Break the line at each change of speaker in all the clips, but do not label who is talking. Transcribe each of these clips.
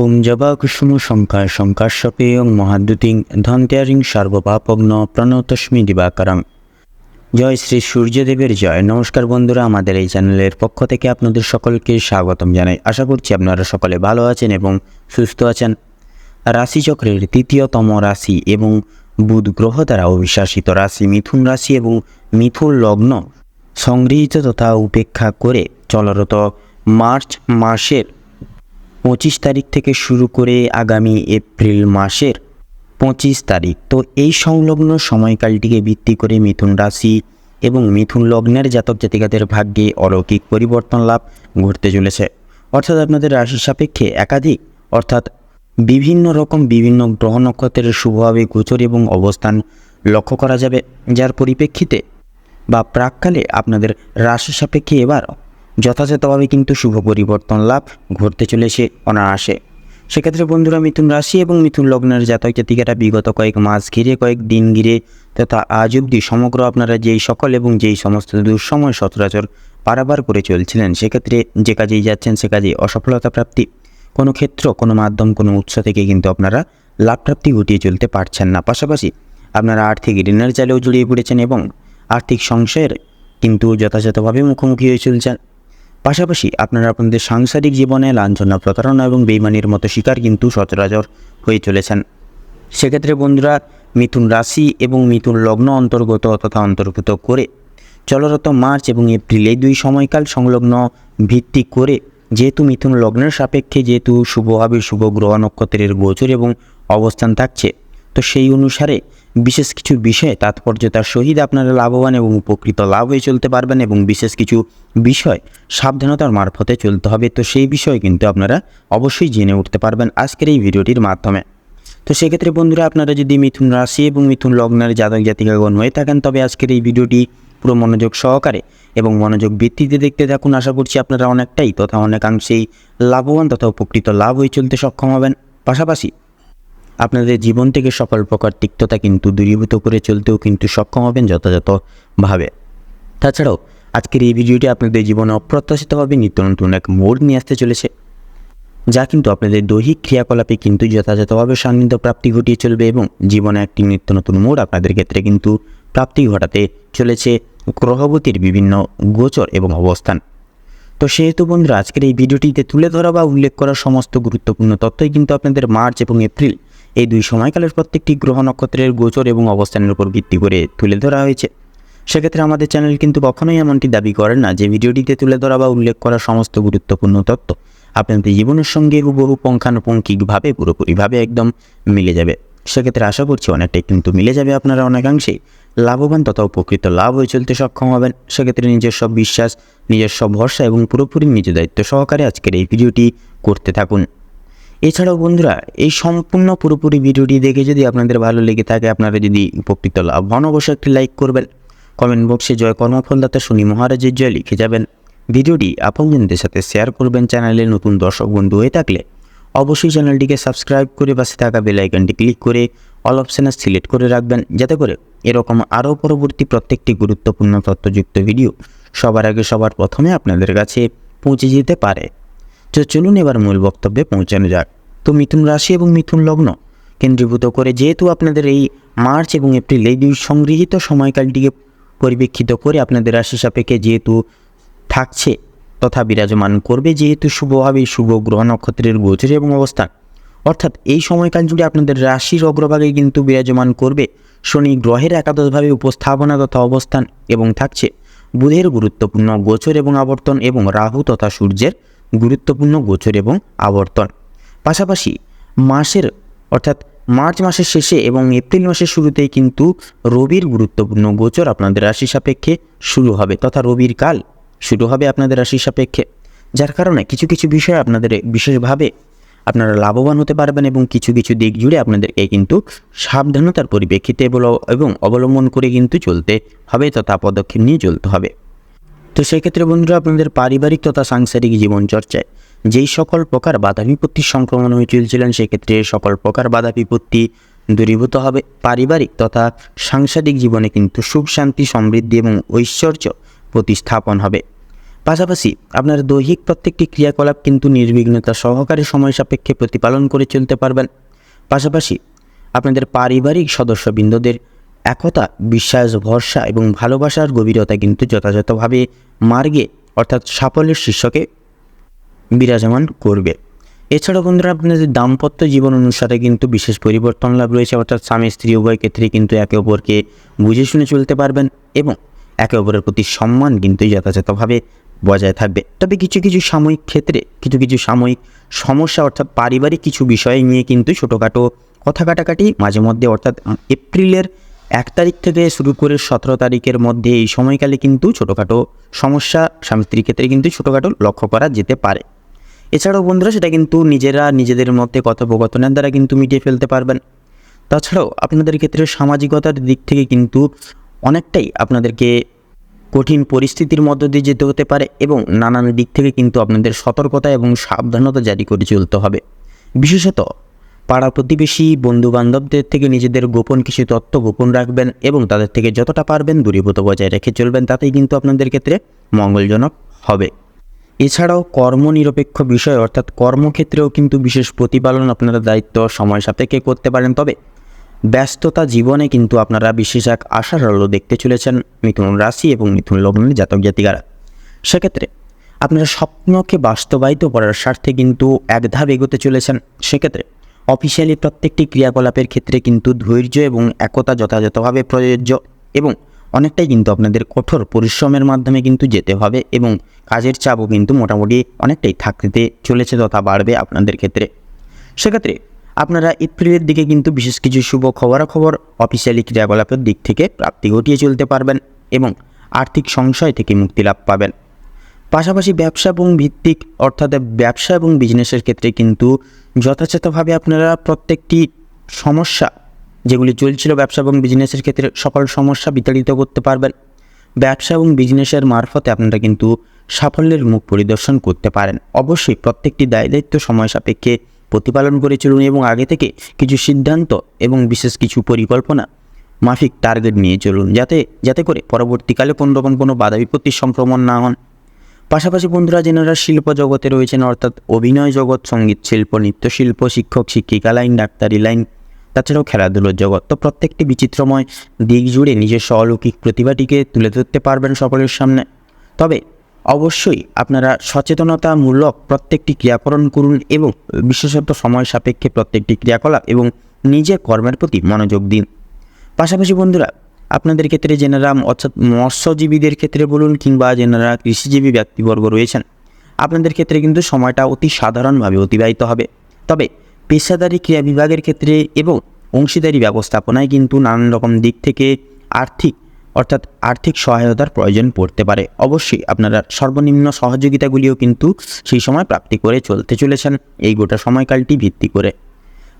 ওম জবা কুসুম শঙ্কা শঙ্কাশ্বপেয়ং মহাদ্যুতিং ধন্ত্যারিং সর্বপাপগ্ন প্রণতস্মি দিবাকরং। জয় শ্রী সূর্যদেবের জয়। নমস্কার বন্ধুরা, আমাদের এই চ্যানেলের পক্ষ থেকে আপনাদের সকলকে স্বাগতম জানাই। আশা করছি আপনারা সকলে ভালো আছেন এবং সুস্থ আছেন। রাশিচক্রের তৃতীয়তম রাশি এবং বুধ গ্রহ দ্বারা অভিশাসিত রাশি মিথুন রাশি এবং মিথুন লগ্ন সংগৃহীত তথা উপেক্ষা করে চলরত মার্চ মাসের 25 তারিখ থেকে শুরু করে আগামী এপ্রিল মাসের 25 তারিখ, তো এই সংলগ্ন সময়কালটিকে ভিত্তি করে মিথুন রাশি এবং মিথুন লগ্নের জাতক জাতিকাদের ভাগ্যে অলৌকিক পরিবর্তন লাভ ঘটতে চলেছে। অর্থাৎ আপনাদের রাশি সাপেক্ষে একাধিক অর্থাৎ বিভিন্ন গ্রহ নক্ষত্রের শুভভাবে গোচর এবং অবস্থান লক্ষ্য করা যাবে, যার পরিপ্রেক্ষিতে বা প্রাককালে আপনাদের রাশি সাপেক্ষে এবার যথাযথভাবে কিন্তু শুভ পরিবর্তন লাভ ঘটতে চলেছে অনায়াসে। সেক্ষেত্রে বন্ধুরা, মিথুন রাশি এবং মিথুন লগ্নের জাতক জাতিকারা বিগত কয়েক মাস ঘিরে, কয়েক দিন ঘিরে তথা আজ অবধি সমগ্র আপনারা যেই সকল এবং যেই সমস্ত দুঃসময় সচরাচর পারাবার করে চলছিলেন, সেক্ষেত্রে যে কাজেই যাচ্ছেন সে কাজে অসফলতা প্রাপ্তি, কোনো ক্ষেত্র, কোনো মাধ্যম, কোনো উৎস থেকে কিন্তু আপনারা লাভ প্রাপ্তি ঘটিয়ে চলতে পারছেন না। পাশাপাশি আপনারা আর্থিক ঋণের জালেও জড়িয়ে পড়েছেন এবং আর্থিক সংশয়ের কিন্তু যথাযথভাবে মুখোমুখি হয়ে চলছেন। পাশাপাশি আপনারা আপনাদের সাংসারিক জীবনে লাঞ্ছনা, প্রতারণা এবং বেইমানির মতো শিকার কিন্তু সচরাচর হয়ে চলেছেন। সেক্ষেত্রে বন্ধুরা, মিথুন রাশি এবং মিথুন লগ্ন অন্তর্গত তথা অন্তর্ভুক্ত করে চলরত মার্চ এবং এপ্রিল এই দুই সময়কাল সংলগ্ন ভিত্তি করে যেহেতু মিথুন লগ্নের সাপেক্ষে যেহেতু শুভভাবে শুভ গ্রহ নক্ষত্রের গোচর এবং অবস্থান থাকছে, তো সেই অনুসারে বিশেষ কিছু বিষয়ে তাৎপর্যতার সহিত আপনারা লাভবান এবং উপকৃত লাভ হয়ে চলতে পারবেন এবং বিশেষ কিছু বিষয় সাবধানতার মারফতে চলতে হবে। তো সেই বিষয়ে কিন্তু আপনারা অবশ্যই জেনে উঠতে পারবেন আজকের এই ভিডিওটির মাধ্যমে। তো সেক্ষেত্রে বন্ধুরা, আপনারা যদি মিথুন রাশি এবং মিথুন লগ্নের জাতক জাতিকাগণ হয়ে থাকেন, তবে আজকের এই ভিডিওটি পুরো মনোযোগ সহকারে এবং মনোযোগ ভিত্তিতে দেখতে থাকুন। আশা করছি আপনারা অনেকটাই তথা অনেকাংশেই লাভবান তথা উপকৃত লাভ হয়ে চলতে সক্ষম হবেন। পাশাপাশি আপনাদের জীবন থেকে সকল প্রকার তিক্ততা কিন্তু দূরীভূত করে চলতেও কিন্তু সক্ষম হবেন যথাযথভাবে। তাছাড়াও আজকের এই ভিডিওটি আপনাদের জীবনে অপ্রত্যাশিতভাবে নিত্য নতুন এক মোড় নিয়ে আসতে চলেছে, যা কিন্তু আপনাদের দৈহিক ক্রিয়াকলাপে কিন্তু যথাযথভাবে সান্নিধ্য প্রাপ্তি ঘটিয়ে চলবে এবং জীবনে একটি নিত্য নতুন মোড় আপনাদের ক্ষেত্রে কিন্তু প্রাপ্তি ঘটাতে চলেছে গ্রহগতির বিভিন্ন গোচর এবং অবস্থান। তো সেহেতু বন্ধুরা, আজকের এই ভিডিওটিতে তুলে ধরা বা উল্লেখ করা সমস্ত গুরুত্বপূর্ণ তথ্যই কিন্তু আপনাদের মার্চ এবং এপ্রিল এই দুই সময়কালের প্রত্যেকটি গ্রহ নক্ষত্রের গোচর এবং অবস্থানের উপর ভিত্তি করে তুলে ধরা হয়েছে। সেক্ষেত্রে আমাদের চ্যানেল কিন্তু কখনোই এমনটি দাবি করেন না যে ভিডিওটিতে তুলে ধরা বা উল্লেখ করা সমস্ত গুরুত্বপূর্ণ তথ্য আপনাদের জীবনের সঙ্গে হুবহু পুঙ্খানুপুঙ্খিকভাবে পুরোপুরিভাবে একদম মিলে যাবে। সেক্ষেত্রে আশা করছি অনেকটাই কিন্তু মিলে যাবে, আপনারা অনেকাংশেই লাভবান তথা উপকৃত লাভ হয়ে চলতে সক্ষম হবেন। সেক্ষেত্রে নিজস্ব বিশ্বাস, নিজস্ব ভরসা এবং পুরোপুরি নিজ দায়িত্ব সহকারে আজকের এই ভিডিওটি করতে থাকুন। এছাড়াও বন্ধুরা, এই সম্পূর্ণ পুরোপুরি ভিডিওটি দেখে যদি আপনাদের ভালো লেগে থাকে, আপনারা যদি উপকৃত লাভ হন, অবশ্যই একটি লাইক করবেন। কমেন্ট বক্সে জয় কর্মফলদাতা শনি মহারাজের জয় লিখে যাবেন। ভিডিওটি আপনজনদের সাথে শেয়ার করবেন। চ্যানেলে নতুন দর্শক বন্ধু হয়ে থাকলে অবশ্যই চ্যানেলটিকে সাবস্ক্রাইব করে পাশে থাকা বেল আইকনটি ক্লিক করে অল অপশানে সিলেক্ট করে রাখবেন, যাতে করে এরকম আরও পরবর্তী প্রত্যেকটি গুরুত্বপূর্ণ তথ্যযুক্ত ভিডিও সবার আগে সবার প্রথমে আপনাদের কাছে পৌঁছে যেতে পারে। তো চলুন এবার মূল বক্তব্যে পৌঁছানো যাক। তো মিথুন রাশি এবং মিথুন লগ্ন কেন্দ্রীভূত করে যেহেতু আপনাদের এই মার্চ এবং এপ্রিল এই দুই সংগৃহীত সময়কালটিকে পরিপ্রেক্ষিত করে আপনাদের রাশি সাপেক্ষে যেহেতু থাকছে তথা বিরাজমান করবে, যেহেতু শুভভাবে শুভ গ্রহ নক্ষত্রের গোচর এবং অবস্থান, অর্থাৎ এই সময়কাল জুড়ে আপনাদের রাশির অগ্রভাগে কিন্তু বিরাজমান করবে শনি গ্রহের একাদশভাবে উপস্থাপনা তথা অবস্থান এবং থাকছে বুধের গুরুত্বপূর্ণ গোচর এবং আবর্তন এবং রাহু তথা সূর্যের গুরুত্বপূর্ণ গোচর এবং আবর্তন। পাশাপাশি মাসের অর্থাৎ মার্চ মাসের শেষে এবং এপ্রিল মাসের শুরুতেই কিন্তু রবির গুরুত্বপূর্ণ গোচর আপনাদের রাশি সাপেক্ষে শুরু হবে তথা রবির কাল শুরু হবে আপনাদের রাশি সাপেক্ষে, যার কারণে কিছু কিছু বিষয় আপনাদের বিশেষভাবে আপনারা লাভবান হতে পারবেন এবং কিছু কিছু দিক জুড়ে আপনাদেরকে কিন্তু সাবধানতার পরিপ্রেক্ষিতে এবং অবলম্বন করে কিন্তু চলতে হবে তথা পদক্ষেপ নিয়ে চলতে হবে। তো সেক্ষেত্রে বন্ধুরা, আপনাদের পারিবারিক তথা সাংসারিক জীবন চর্চায় যেই সকল প্রকার বাধা বিপত্তির সংক্রমণ হয়ে চলছিলেন, সেক্ষেত্রে সকল প্রকার বাধা বিপত্তি দূরীভূত হবে। পারিবারিক তথা সাংসারিক জীবনে কিন্তু সুখ শান্তি সমৃদ্ধি এবং ঐশ্বর্য প্রতিস্থাপন হবে। পাশাপাশি আপনার দৈহিক প্রত্যেকটি ক্রিয়াকলাপ কিন্তু নির্বিঘ্নতা সহকারে সময় সাপেক্ষে প্রতিপালন করে চলতে পারবেন। পাশাপাশি আপনাদের পারিবারিক সদস্যবৃন্দদের একতা, বিশ্বাস, ভরসা এবং ভালোবাসার গভীরতা কিন্তু যথাযথভাবে মার্গে অর্থাৎ সাফল্যের শীর্ষকে বিরাজমান করবে। এছাড়াও বন্ধুরা আপনাদের দাম্পত্য জীবন অনুসারে কিন্তু বিশেষ পরিবর্তন লাভ রয়েছে, অর্থাৎ স্বামী স্ত্রী উভয় ক্ষেত্রে কিন্তু একে অপরকে বুঝে শুনে চলতে পারবেন এবং একে অপরের প্রতি সম্মান কিন্তু যথাযথভাবে বজায় থাকবে। তবে কিছু কিছু সাময়িক ক্ষেত্রে কিছু সাময়িক সমস্যা অর্থাৎ পারিবারিক কিছু বিষয় নিয়ে কিন্তু ছোটোখাটো কথা কাটাকাটি মাঝে মধ্যে অর্থাৎ এপ্রিলের 1 তারিখ থেকে শুরু করে 17 তারিখের মধ্যে এই সময়কালে কিন্তু ছোটোখাটো সমস্যা স্বামী স্ত্রীর ক্ষেত্রে কিন্তু ছোটোখাটো লক্ষ্য করা যেতে পারে। এছাড়াও বন্ধুরা সেটা কিন্তু নিজেদের মধ্যে কথোপকথনের দ্বারা কিন্তু মিটিয়ে ফেলতে পারবেন। তাছাড়াও আপনাদের ক্ষেত্রে সামাজিকতার দিক থেকে কিন্তু অনেকটাই আপনাদেরকে কঠিন পরিস্থিতির মধ্য দিয়ে যেতে হতে পারে এবং নানান দিক থেকে কিন্তু আপনাদের সতর্কতা এবং সাবধানতা জারি করে চলতে হবে। বিশেষত পাড়া প্রতিবেশী বন্ধুবান্ধবদের থেকে নিজেদের গোপন কিছু তথ্য গোপন রাখবেন এবং তাদের থেকে যতটা পারবেন দূরীভূত বজায় রেখে চলবেন, তাতেই কিন্তু আপনাদের ক্ষেত্রে মঙ্গলজনক হবে। এছাড়াও কর্মনিরপেক্ষ বিষয় অর্থাৎ কর্মক্ষেত্রেও কিন্তু বিশেষ প্রতিপালন আপনারা দায়িত্ব সময় সাপেক্ষে করতে পারেন। তবে ব্যস্ততা জীবনে কিন্তু আপনারা বিশেষ এক আশার আলো দেখতে চলেছেন মিথুন রাশি এবং মিথুন লগ্নের জাতক জাতিকারা। সেক্ষেত্রে আপনারা স্বপ্নকে বাস্তবায়িত করার স্বার্থে কিন্তু এক ধাপ এগোতে চলেছেন। সেক্ষেত্রে অফিসিয়ালি প্রত্যেকটি ক্রিয়াকলাপের ক্ষেত্রে কিন্তু ধৈর্য এবং একতা যথাযথভাবে প্রযোজ্য এবং অনেকটাই কিন্তু আপনাদের কঠোর পরিশ্রমের মাধ্যমে কিন্তু যেতে হবে এবং কাজের চাপও কিন্তু মোটামুটি অনেকটাই থাকতে চলেছে তথা বাড়বে আপনাদের ক্ষেত্রে। সেক্ষেত্রে আপনারা এপ্রিলের দিকে কিন্তু বিশেষ কিছু শুভ খবরাখবর অফিসিয়ালি ক্রিয়াকলাপের দিক থেকে প্রাপ্তি ঘটিয়ে চলতে পারবেন এবং আর্থিক সংশয় থেকে মুক্তি লাভ পাবেন। পাশাপাশি ব্যবসা এবং ভিত্তিক অর্থাৎ ব্যবসা এবং বিজনেসের ক্ষেত্রে কিন্তু যথাযথভাবে আপনারা প্রত্যেকটি সমস্যা যেগুলি চলছিল ব্যবসা এবং বিজনেসের ক্ষেত্রে সকল সমস্যা বিতাড়িত করতে পারবেন। ব্যবসা এবং বিজনেসের মারফতে আপনারা কিন্তু সাফল্যের মুখ পরিদর্শন করতে পারেন। অবশ্যই প্রত্যেকটি দায়িত্ব সময় সাপেক্ষে প্রতিপালন করে চলুন এবং আগে থেকে কিছু সিদ্ধান্ত এবং বিশেষ কিছু পরিকল্পনা মাফিক টার্গেট নিয়ে চলুন, যাতে করে পরবর্তীকালে কোনোরকম কোনো বাধা বিপত্তির সংক্রমণ না হন। পাশাপাশি বন্ধুরা যেনারা শিল্প জগতে রয়েছেন অর্থাৎ অভিনয় জগৎ, সঙ্গীত শিল্প, নৃত্যশিল্প, শিক্ষক শিক্ষিকা লাইন, ডাক্তারি লাইন, তাছাড়াও খেলাধুলোর জগৎ, তো প্রত্যেকটি বিচিত্রময় দিক জুড়ে নিজস্ব অলৌকিক প্রতিভাটিকে তুলে ধরতে পারবেন সকলের সামনে। তবে অবশ্যই আপনারা সচেতনতামূলক প্রত্যেকটি ক্রিয়াকরণ করুন এবং বিশেষত সময় সাপেক্ষে প্রত্যেকটি ক্রিয়াকলাপ এবং নিজের কর্মের প্রতি মনোযোগ দিন। পাশাপাশি বন্ধুরা আপনাদের ক্ষেত্রে যেনারা অর্থাৎ মৎস্যজীবীদের ক্ষেত্রে বলুন কিংবা যেনারা কৃষিজীবী ব্যক্তিবর্গ রয়েছেন আপনাদের ক্ষেত্রে কিন্তু সময়টা অতি সাধারণভাবে অতিবাহিত হবে। তবে পেশাদারি ক্রিয়া বিভাগের ক্ষেত্রে এবং অংশীদারি ব্যবস্থাপনায় কিন্তু নানান রকম দিক থেকে আর্থিক সহায়তার প্রয়োজন পড়তে পারে। অবশ্যই আপনারা সর্বনিম্ন সহযোগিতাগুলিও কিন্তু সেই সময় প্রাপ্তি করে চলতে চলেছেন এই গোটা সময়কালটি ভিত্তি করে।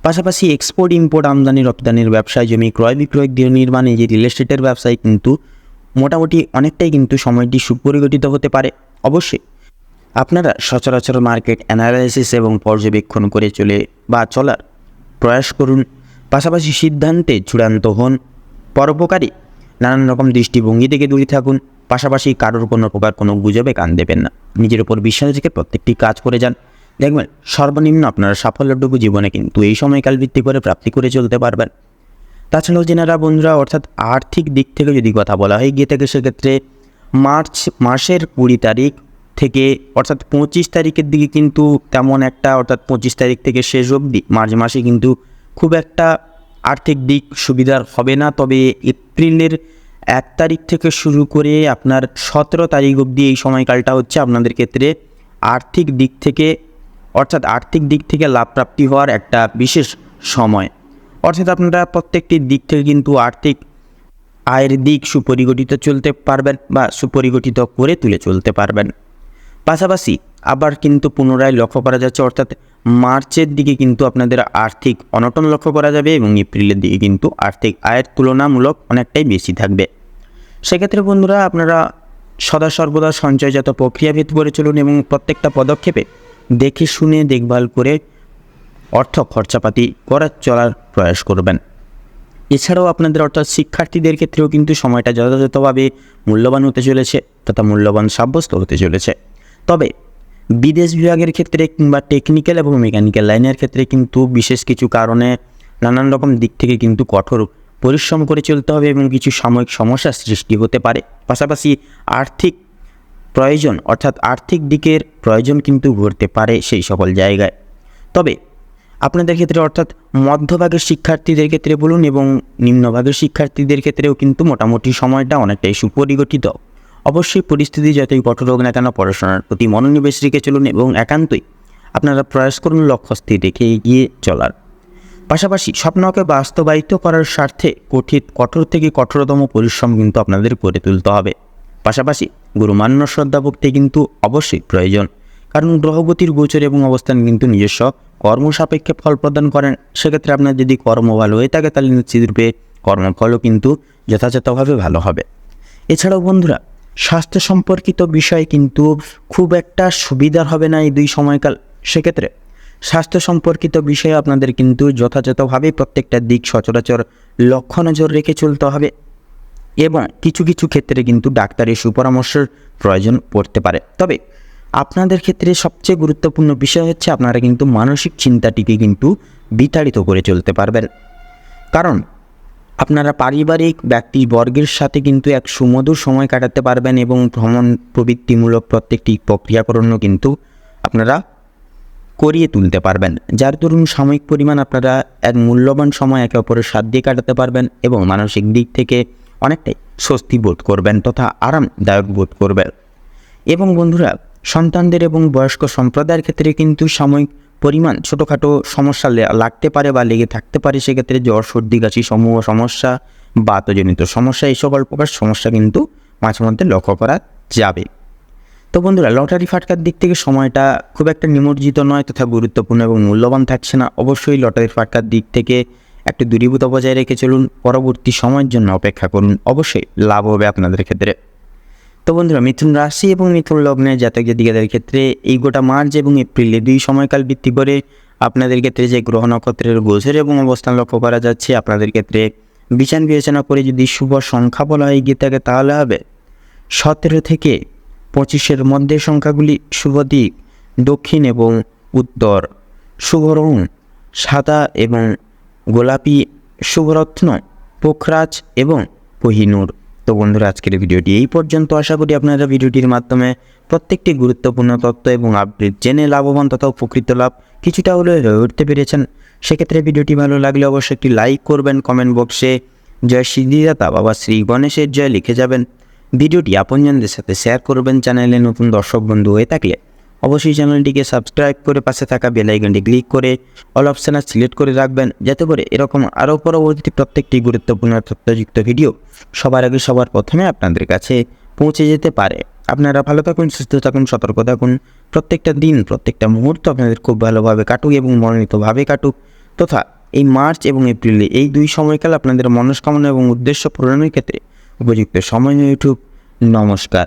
পাশাপাশি এক্সপোর্ট ইম্পোর্ট, আমদানি রপ্তানির ব্যবসায়, জমি ক্রয় বিক্রয়, গৃহ নির্মাণে, যে রিয়েল এস্টেটের ব্যবসায় কিন্তু মোটামুটি অনেকটাই কিন্তু সময়টি সুপরিগঠিত হতে পারে। অবশ্যই আপনারা সচরাচর মার্কেট অ্যানালাইসিস এবং পর্যবেক্ষণ করে চলার প্রয়াস করুন। পাশাপাশি সিদ্ধান্তে চূড়ান্ত হন। পরোপকারী নানান রকম দৃষ্টিভঙ্গি থেকে দূরে থাকুন। পাশাপাশি কারোর কোনো প্রকার কোনো গুজবে কান দেবেন না। নিজের ওপর বিশ্বাস রেখে প্রত্যেকটি কাজ করে যান, দেখবেন সর্বনিম্ন আপনারা সাফল্যটুকু জীবনে কিন্তু এই সময়কাল ভিত্তি করে প্রাপ্তি করে চলতে পারবেন। তাছাড়াও যেনারা বন্ধুরা অর্থাৎ আর্থিক দিক থেকে যদি কথা বলা হয় গিয়ে থাকে সেক্ষেত্রে মার্চ মাসের 20 তারিখ থেকে অর্থাৎ 25 তারিখের দিকে কিন্তু তেমন একটা অর্থাৎ 25 তারিখ থেকে শেষ অবধি মার্চ মাসে কিন্তু খুব একটা আর্থিক দিক সুবিধার হবে না। তবে এপ্রিলের 1 তারিখ থেকে শুরু করে আপনার 17 তারিখ অবধি এই সময়কালটা হচ্ছে আপনাদের ক্ষেত্রে আর্থিক দিক থেকে লাভ প্রাপ্তি হওয়ার একটা বিশেষ সময়। অর্থাৎ আপনারা প্রত্যেকটি দিক থেকে কিন্তু আর্থিক আয়ের দিক সুপরিগঠিত চলতে পারবেন বা সুপরিগঠিত করে তুলে চলতে পারবেন। পাশাপাশি আবার কিন্তু পুনরায় লক্ষ্য করা যাচ্ছে অর্থাৎ মার্চের দিকে কিন্তু আপনাদের আর্থিক অনটন লক্ষ্য করা যাবে এবং এপ্রিলের দিকে কিন্তু আর্থিক আয়ের তুলনামূলক অনেকটাই বেশি থাকবে। সেক্ষেত্রে বন্ধুরা আপনারা সদা সর্বদা সঞ্চয়জাত প্রক্রিয়াভেদ করে চলুন এবং প্রত্যেকটা পদক্ষেপে দেখে শুনে দেখভাল করে অর্থ খরচাপাতি চলার প্রয়াস করবেন। এছাড়াও আপনাদের অর্থাৎ শিক্ষার্থীদের ক্ষেত্রেও কিন্তু সময়টা যথাযথভাবে মূল্যবান হতে চলেছে। তথা মূল্যবান সাব্যস্ত হতে চলেছে। তবে বিদেশ বিভাগের ক্ষেত্রে কিংবা টেকনিক্যাল এবং মেকানিক্যাল লাইনের ক্ষেত্রে কিন্তু বিশেষ কিছু কারণে নানান রকম দিক থেকে কিন্তু কঠোর পরিশ্রম করে চলতে হবে এবং কিছু সাময়িক সমস্যার সৃষ্টি হতে পারে। পাশাপাশি আর্থিক প্রয়োজন অর্থাৎ আর্থিক দিকের প্রয়োজন কিন্তু ঘটতে পারে সেই সকল জায়গায়। তবে আপনাদের ক্ষেত্রে অর্থাৎ মধ্যভাগের শিক্ষার্থীদের ক্ষেত্রে বলুন এবং নিম্নভাগের শিক্ষার্থীদের ক্ষেত্রেও কিন্তু মোটামুটি সময়টা অনেকটাই সুপরিগঠিত। অবশ্যই পরিস্থিতি যতই কঠোর হোক না কেন পড়াশোনার প্রতি মনোনিবেশ রেখে চলুন এবং একান্তই আপনারা প্রয়াস করুন লক্ষ্য স্থির রেখে এগিয়ে চলার। পাশাপাশি স্বপ্নকে বাস্তবায়িত করার স্বার্থে কঠোর থেকে কঠোরতম পরিশ্রম কিন্তু আপনাদের করে তুলতে হবে। পাশাপাশি গুরুমান্য শ্রদ্ধা ভক্তি কিন্তু অবশ্যই প্রয়োজন, কারণ গ্রহগতির গোচর এবং অবস্থান কিন্তু নিজস্ব কর্মসাপেক্ষে ফল প্রদান করেন। সেক্ষেত্রে আপনার যদি কর্ম ভালো হয়ে থাকে তাহলে নিশ্চিতরূপে কর্মফলও কিন্তু যথাযথভাবে ভালো হবে। এছাড়াও বন্ধুরা, স্বাস্থ্য সম্পর্কিত বিষয় কিন্তু খুব একটা সুবিধার হবে না এই 2 সময়কাল। সেক্ষেত্রে স্বাস্থ্য সম্পর্কিত বিষয়ে আপনাদের কিন্তু যথাযথভাবে প্রত্যেকটা দিক সচরাচর লক্ষ্য নজর রেখে চলতে হবে এবং কিছু কিছু ক্ষেত্রে কিন্তু ডাক্তারের সুপরামর্শের প্রয়োজন পড়তে পারে। তবে আপনাদের ক্ষেত্রে সবচেয়ে গুরুত্বপূর্ণ বিষয় হচ্ছে আপনারা কিন্তু মানসিক চিন্তাটিকে কিন্তু বিতাড়িত করে চলতে পারবেন, কারণ আপনারা পারিবারিক ব্যক্তিবর্গের সাথে কিন্তু এক সুমধুর সময় কাটাতে পারবেন এবং ভ্রমণ প্রবৃত্তিমূলক প্রত্যেকটি প্রক্রিয়াকরণও কিন্তু আপনারা করিয়ে তুলতে পারবেন, যার দরুন সাময়িক পরিমাণ আপনারা এক মূল্যবান সময় একে অপরের সাথ দিয়ে কাটাতে পারবেন এবং মানসিক দিক থেকে অনেকটাই স্বস্তি বোধ করবেন তথা আরামদায়ক বোধ করবেন। এবং বন্ধুরা, সন্তানদের এবং বয়স্ক সম্প্রদায়ের ক্ষেত্রে কিন্তু সাময়িক পরিমাণ ছোটোখাটো সমস্যা লাগতে পারে বা লেগে থাকতে পারে। সেক্ষেত্রে জ্বর, সর্দি, কাশি সমূহ সমস্যা, বাতজনিত সমস্যা, এই সকল প্রকার সমস্যা কিন্তু মাঝে মধ্যে লক্ষ্য করা যাবে। তো বন্ধুরা, লটারি ফাটকার দিক থেকে সময়টা খুব একটা নিমজ্জিত নয় তথা গুরুত্বপূর্ণ এবং মূল্যবান থাকছে না। অবশ্যই লটারি ফাটকার দিক থেকে একটু দূরীভূত বজায় রেখে চলুন, পরবর্তী সময়ের জন্য অপেক্ষা করুন, অবশ্যই লাভ হবে আপনাদের ক্ষেত্রে। তো বন্ধুরা, মিথুন রাশি এবং মিথুন লগ্নের জাতক জাতিকাদের ক্ষেত্রে এই গোটা মার্চ এবং এপ্রিলে 2 সময়কাল ভিত্তি করে আপনাদের ক্ষেত্রে যে গ্রহ নক্ষত্রের গোচর এবং অবস্থান লক্ষ্য করা যাচ্ছে, আপনাদের ক্ষেত্রে বিচার বিবেচনা করে যদি শুভ সংখ্যা বলা হয় গিয়ে থাকে তাহলে হবে 17 থেকে 25-এর মধ্যে সংখ্যাগুলি। শুভ দিক দক্ষিণ এবং উত্তর। শুভ রং সাদা এবং গোলাপি। শুভরত্ন পোখরাজ এবং কোহিনূর। তো বন্ধুরা, আজকের ভিডিওটি এই পর্যন্ত। আশা করি আপনারা ভিডিওটির মাধ্যমে প্রত্যেকটি গুরুত্বপূর্ণ তথ্য এবং আপডেট জেনে লাভবান তথা উপকৃত লাভ কিছুটা হলেও হয়ে উঠতে পেরেছেন। সেক্ষেত্রে ভিডিওটি ভালো লাগলে অবশ্যই একটি লাইক করবেন, কমেন্ট বক্সে জয় সিদ্ধিদাতা বাবা শ্রী গণেশের জয় লিখে যাবেন। ভিডিওটি আপনজনদের সাথে শেয়ার করবেন। চ্যানেলে নতুন দর্শক বন্ধু হয়ে থাকলে অবশ্যই চ্যানেলটিকে সাবস্ক্রাইব করে পাশে থাকা বেল আইকনটি ক্লিক করে অল অপশানে সিলেক্ট করে রাখবেন, যাতে করে এরকম আরও পরবর্তী প্রত্যেকটি গুরুত্বপূর্ণ তথ্যযুক্ত ভিডিও সবার আগে সবার প্রথমে আপনাদের কাছে পৌঁছে যেতে পারে। আপনারা ভালো থাকুন, সুস্থ থাকুন, সতর্ক থাকুন। প্রত্যেকটা দিন, প্রত্যেকটা মুহূর্ত আপনাদের খুব ভালোভাবে কাটুক এবং মনোনীতভাবে কাটুক তথা এই মার্চ এবং এপ্রিলে এই 2 সময়কাল আপনাদের মনস্কামনা এবং উদ্দেশ্য পূরণের ক্ষেত্রে উপযুক্ত সময় হয়ে উঠুক। নমস্কার।